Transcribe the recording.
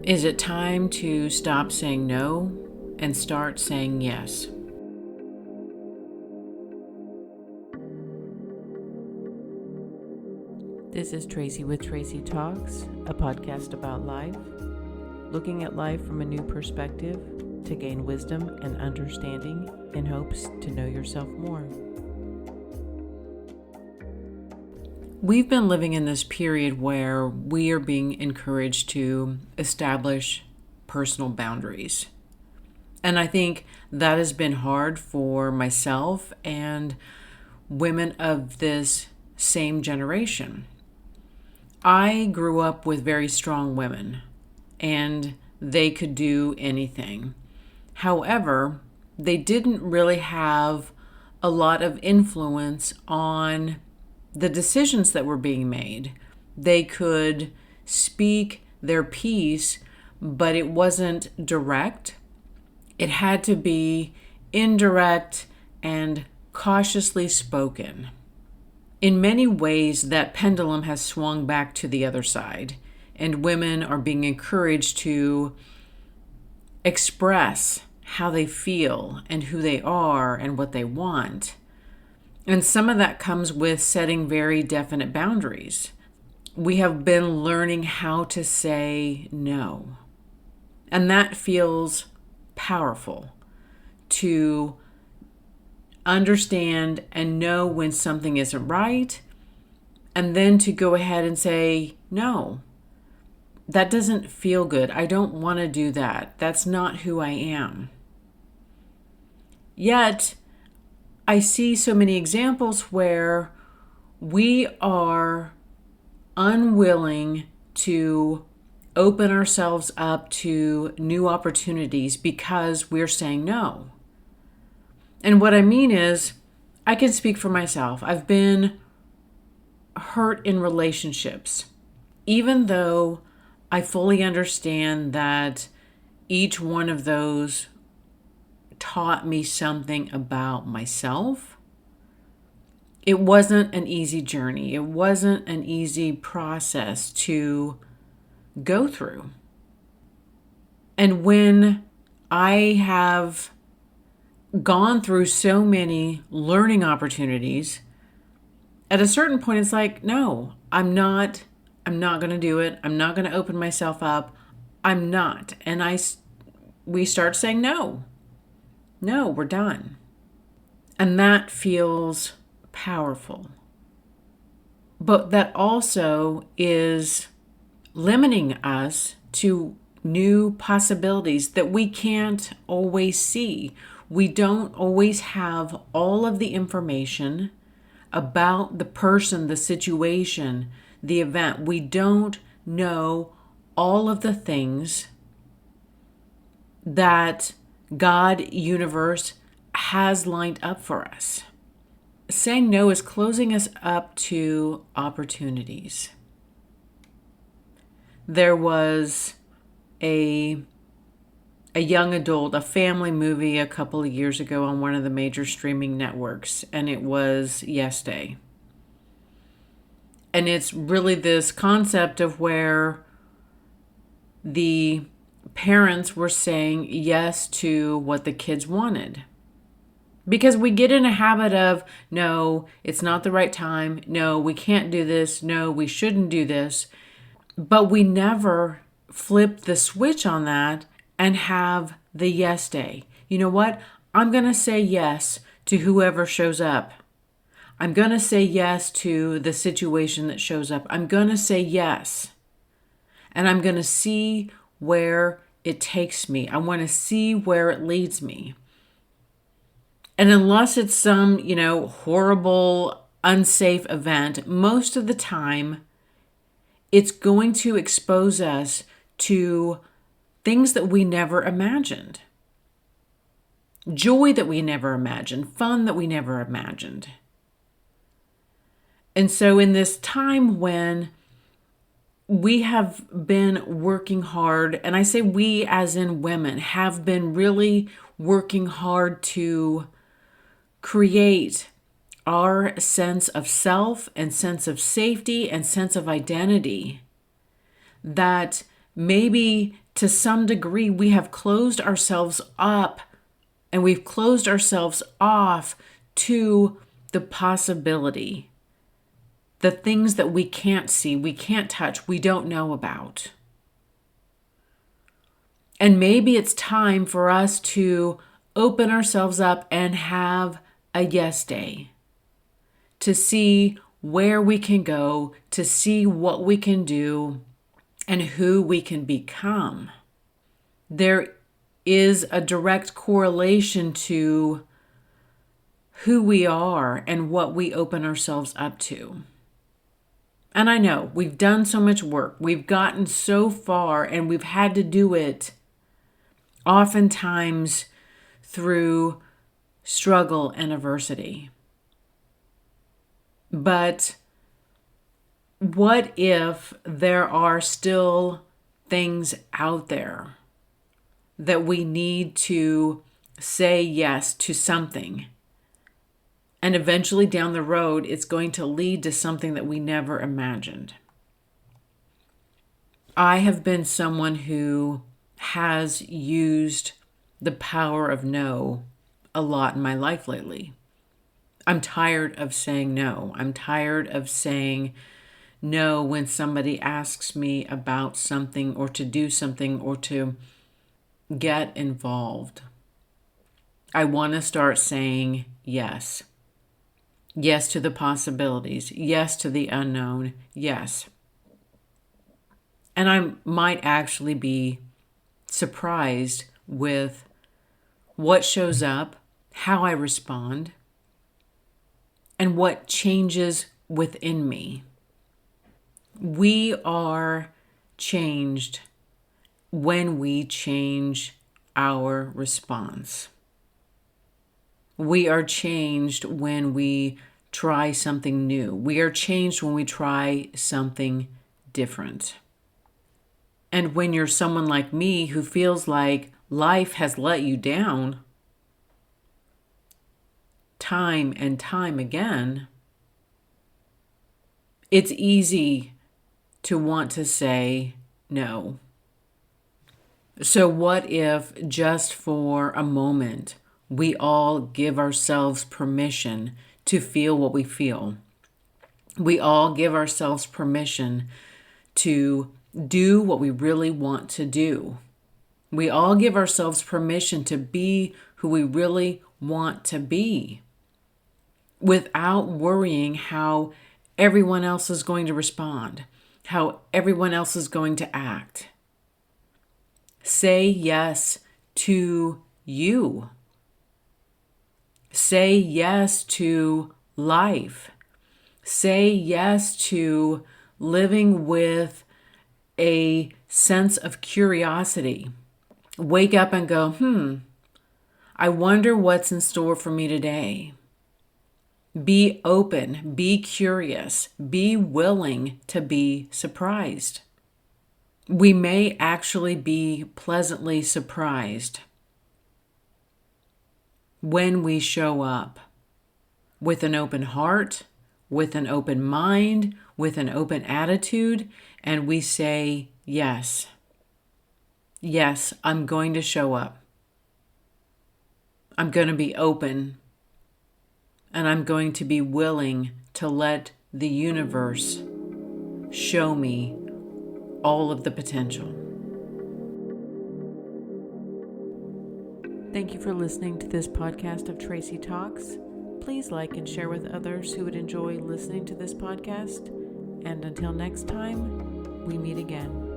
Is it time to stop saying no and start saying yes? This is Tracy with Tracy Talks, a podcast about life, looking at life from a new perspective to gain wisdom and understanding in hopes to know yourself more. We've been living in this period where we are being encouraged to establish personal boundaries. And I think that has been hard for myself and women of this same generation. I grew up with very strong women, and they could do anything. However, they didn't really have a lot of influence on the decisions that were being made. They could speak their piece, but it wasn't direct. It had to be indirect and cautiously spoken. In many ways, that pendulum has swung back to the other side, and women are being encouraged to express how they feel and who they are and what they want. And some of that comes with setting very definite boundaries. We have been learning how to say no. And that feels powerful, to understand and know when something isn't right, and then to go ahead and say, no, that doesn't feel good. I don't want to do that. That's not who I am. Yet, I see so many examples where we are unwilling to open ourselves up to new opportunities because we're saying no. And what I mean is, I can speak for myself. I've been hurt in relationships, even though I fully understand that each one of those taught me something about myself. It wasn't an easy journey. It wasn't an easy process to go through. And when I have gone through so many learning opportunities, at a certain point it's like, no, I'm not going to do it. I'm not going to open myself up. I'm not. And we start saying no. No, we're done. And that feels powerful. But that also is limiting us to new possibilities that we can't always see. We don't always have all of the information about the person, the situation, the event. We don't know all of the things that God, universe, has lined up for us. Saying no is closing us up to opportunities. There was a young adult, a family movie a couple of years ago on one of the major streaming networks, and it was Yes Day. And it's really this concept of where the parents were saying yes to what the kids wanted. Because we get in a habit of, no, it's not the right time. No, we can't do this. No, we shouldn't do this. But we never flip the switch on that and have the yes day. You know what? I'm going to say yes to whoever shows up. I'm going to say yes to the situation that shows up. I'm going to say yes. And I'm going to see where it takes me. I want to see where it leads me. And unless it's some, horrible, unsafe event, most of the time, it's going to expose us to things that we never imagined. Joy that we never imagined. Fun that we never imagined. And so in this time when we have been working hard, and I say we as in women, have been really working hard to create our sense of self and sense of safety and sense of identity that maybe to some degree, we have closed ourselves up and we've closed ourselves off to the possibility, the things that we can't see, we can't touch, we don't know about. And maybe it's time for us to open ourselves up and have a yes day, to see where we can go, to see what we can do, and who we can become. There is a direct correlation to who we are and what we open ourselves up to. And I know we've done so much work, we've gotten so far, and we've had to do it oftentimes through struggle and adversity. But what if there are still things out there that we need to say yes to something? And eventually down the road, it's going to lead to something that we never imagined. I have been someone who has used the power of no a lot in my life lately. I'm tired of saying no. I'm tired of saying no when somebody asks me about something or to do something or to get involved. I want to start saying yes. Yes to the possibilities. Yes to the unknown. Yes. And I might actually be surprised with what shows up, how I respond, and what changes within me. We are changed when we change our response. We are changed when we try something new. We are changed when we try something different. And when you're someone like me who feels like life has let you down time and time again, it's easy to want to say no. So what if just for a moment we all give ourselves permission to feel what we feel? We all give ourselves permission to do what we really want to do. We all give ourselves permission to be who we really want to be without worrying how everyone else is going to respond, how everyone else is going to act. Say yes to you. Say yes to life. Say yes to living with a sense of curiosity. Wake up and go, I wonder what's in store for me today. Be open, be curious, be willing to be surprised. We may actually be pleasantly surprised when we show up with an open heart, with an open mind, with an open attitude, and we say, yes. Yes, I'm going to show up. I'm going to be open, and I'm going to be willing to let the universe show me all of the potential. Thank you for listening to this podcast of Tracy Talks. Please like and share with others who would enjoy listening to this podcast. And until next time, we meet again.